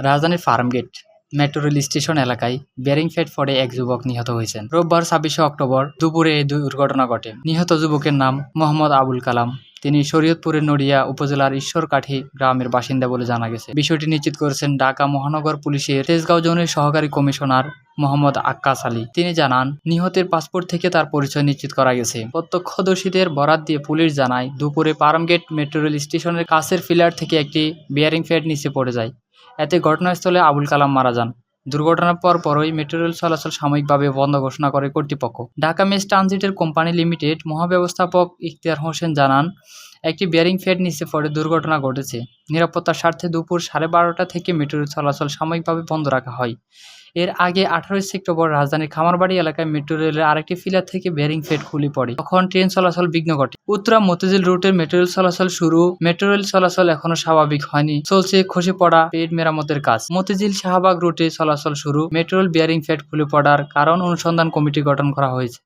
রাজধানীর Farmgate metro rail station এলাকায় bearing fade ফটে এক যুবক নিহত হয়েছেন। রোববার ২৬শে অক্টোবর দুপুরে এই দুর্ঘটনা ঘটে। নিহত যুবকের নাম মোহাম্মদ আবুল কালাম। তিনি শরীয়তপুরের নড়িয়া উপজেলার ঈশ্বরকাঠি গ্রামের বাসিন্দা বলে জানা গেছে। বিষয়টি নিশ্চিত করেছেন ঢাকা মহানগর পুলিশের তেজগাঁও জোনের সহকারী কমিশনার মোহাম্মদ আক্কাস আলী। তিনি জানান, নিহতের পাসপোর্ট থেকে তার পরিচয় নিশ্চিত করা গেছে। প্রত্যক্ষদর্শীদের বরাত দিয়ে পুলিশ জানায়, দুপুরে ফার্মগেট মেট্রো রেল স্টেশনের কাছের ফিলার থেকে একটি বেয়ারিং ফেড নিচে পড়ে যায়। এতে ঘটনাস্থলে আবুল কালাম মারা যান। দুর্ঘটনার পরপরই মেট্রো রেল চলাচল সাময়িকভাবে বন্ধ ঘোষণা করে কর্তৃপক্ষ। ঢাকা মেস ট্রানজিটের কোম্পানি লিমিটেড মহাব্যবস্থাপক ইখতিয়ার হোসেন জানান, একটি বেয়ারিং ফেড নিচে পড়ে দুর্ঘটনা ঘটেছে। নিরাপত্তার স্বার্থে দুপুর 12:30 থেকে মেট্রো রেল চলাচল সাময়িকভাবে বন্ধ রাখা হয়। এর আগে 18 সেপ্টেম্বর রাজধানীর খামারবাড়ি এলাকায় মেট্রো রেলের আরেকটি ফিলার থেকে বেয়ারিং ফেড খুলে পড়ে। তখন ট্রেন চলাচল বিঘ্ন ঘটে। উত্তরা মতিঝিল রুটের মেট্রো রেল চলাচল শুরু। মেট্রো রেল চলাচল এখনো স্বাভাবিক হয়নি, চলছে খসে পড়া পেড মেরামতের কাজ। মতিঝিল শাহবাগ রুটে চলাচল শুরু। মেট্রো রেল বেয়ারিং ফেড খুলে পড়ার কারণ অনুসন্ধান কমিটি গঠন করা হয়েছে।